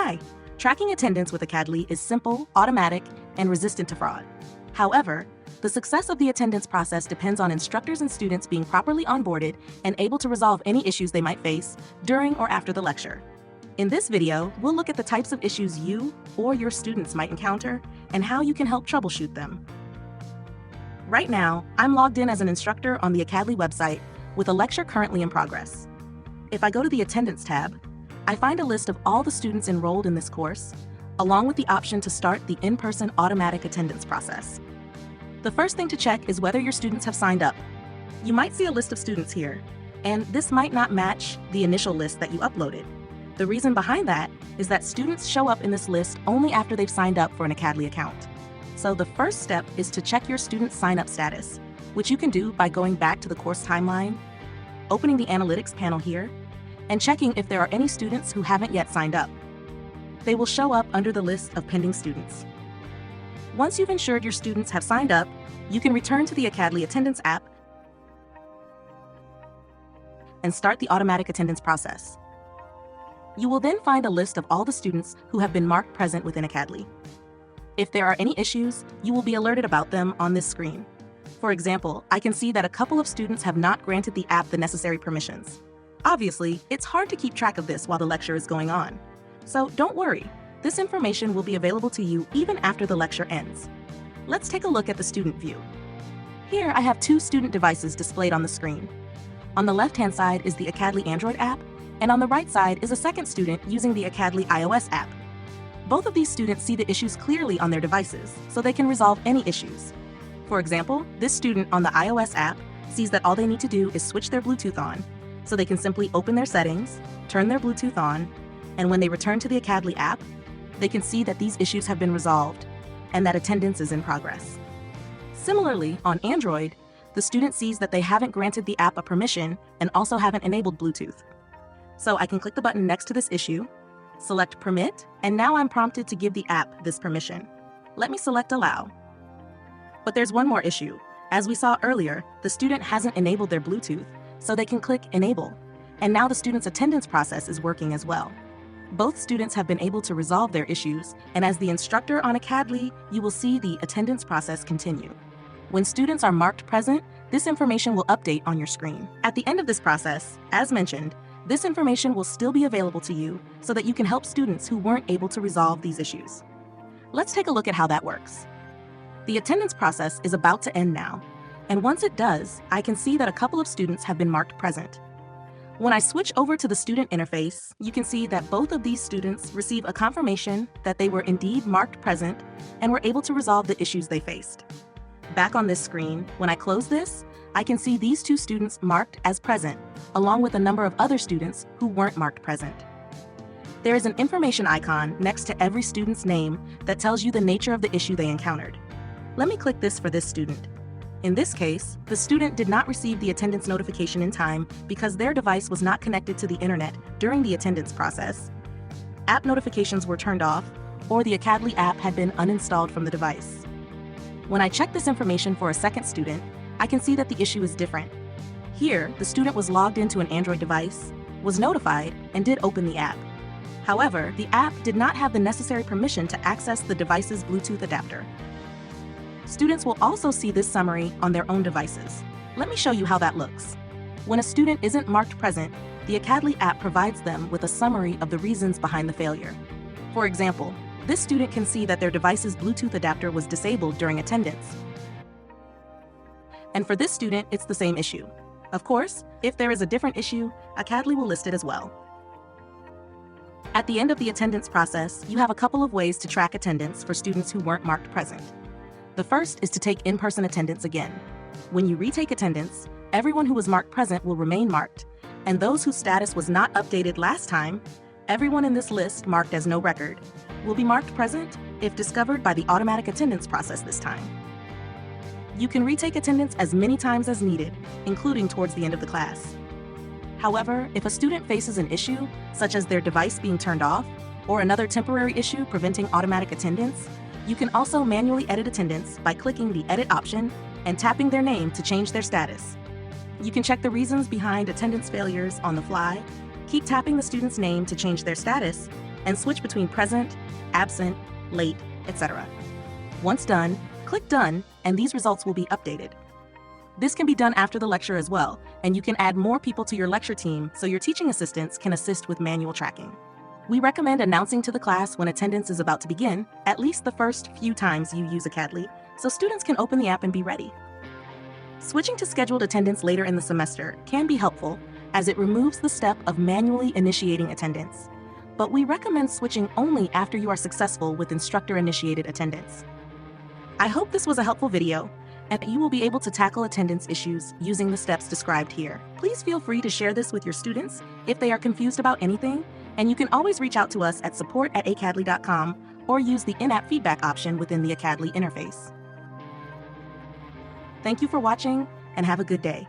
Hi! Tracking attendance with Acadly is simple, automatic, and resistant to fraud. However, the success of the attendance process depends on instructors and students being properly onboarded and able to resolve any issues they might face during or after the lecture. In this video, we'll look at the types of issues you or your students might encounter and how you can help troubleshoot them. Right now, I'm logged in as an instructor on the Acadly website with a lecture currently in progress. If I go to the Attendance tab, I find a list of all the students enrolled in this course, along with the option to start the in-person automatic attendance process. The first thing to check is whether your students have signed up. You might see a list of students here, and this might not match the initial list that you uploaded. The reason behind that is that students show up in this list only after they've signed up for an Acadly account. So the first step is to check your student's sign-up status, which you can do by going back to the course timeline, opening the analytics panel here, and checking if there are any students who haven't yet signed up. They will show up under the list of pending students. Once you've ensured your students have signed up, you can return to the Acadly Attendance app and start the automatic attendance process. You will then find a list of all the students who have been marked present within Acadly. If there are any issues, you will be alerted about them on this screen. For example, I can see that a couple of students have not granted the app the necessary permissions. Obviously, it's hard to keep track of this while the lecture is going on. So don't worry, this information will be available to you even after the lecture ends. Let's take a look at the student view. Here I have two student devices displayed on the screen. On the left-hand side is the Acadly Android app, and on the right side is a second student using the Acadly iOS app. Both of these students see the issues clearly on their devices, so they can resolve any issues. For example, this student on the iOS app sees that all they need to do is switch their Bluetooth on, so they can simply open their settings, turn their Bluetooth on, and when they return to the Acadly app, they can see that these issues have been resolved and that attendance is in progress. Similarly, on Android, the student sees that they haven't granted the app a permission and also haven't enabled Bluetooth. So I can click the button next to this issue, select Permit, and now I'm prompted to give the app this permission. Let me select Allow. But there's one more issue. As we saw earlier, the student hasn't enabled their Bluetooth, so they can click Enable, and now the student's attendance process is working as well. Both students have been able to resolve their issues, and as the instructor on Acadly, you will see the attendance process continue. When students are marked present, this information will update on your screen. At the end of this process, as mentioned, this information will still be available to you so that you can help students who weren't able to resolve these issues. Let's take a look at how that works. The attendance process is about to end now, and once it does, I can see that a couple of students have been marked present. When I switch over to the student interface, you can see that both of these students receive a confirmation that they were indeed marked present and were able to resolve the issues they faced. Back on this screen, when I close this, I can see these two students marked as present, along with a number of other students who weren't marked present. There is an information icon next to every student's name that tells you the nature of the issue they encountered. Let me click this for this student. In this case, the student did not receive the attendance notification in time because their device was not connected to the internet during the attendance process, app notifications were turned off, or the Acadly app had been uninstalled from the device. When I check this information for a second student, I can see that the issue is different. Here, the student was logged into an Android device, was notified, and did open the app. However, the app did not have the necessary permission to access the device's Bluetooth adapter. Students will also see this summary on their own devices. Let me show you how that looks. When a student isn't marked present, the Acadly app provides them with a summary of the reasons behind the failure. For example, this student can see that their device's Bluetooth adapter was disabled during attendance. And for this student, it's the same issue. Of course, if there is a different issue, Acadly will list it as well. At the end of the attendance process, you have a couple of ways to track attendance for students who weren't marked present. The first is to take in-person attendance again. When you retake attendance, everyone who was marked present will remain marked, and those whose status was not updated last time, everyone in this list marked as no record, will be marked present if discovered by the automatic attendance process this time. You can retake attendance as many times as needed, including towards the end of the class. However, if a student faces an issue, such as their device being turned off, or another temporary issue preventing automatic attendance, you can also manually edit attendance by clicking the Edit option and tapping their name to change their status. You can check the reasons behind attendance failures on the fly, keep tapping the student's name to change their status, and switch between present, absent, late, etc. Once done, click Done, and these results will be updated. This can be done after the lecture as well, and you can add more people to your lecture team so your teaching assistants can assist with manual tracking. We recommend announcing to the class when attendance is about to begin, at least the first few times you use Acadly, so students can open the app and be ready. Switching to scheduled attendance later in the semester can be helpful, as it removes the step of manually initiating attendance. But we recommend switching only after you are successful with instructor-initiated attendance. I hope this was a helpful video, and that you will be able to tackle attendance issues using the steps described here. Please feel free to share this with your students if they are confused about anything, and you can always reach out to us at support@acadly.com or use the in-app feedback option within the Acadly interface. Thank you for watching, and have a good day.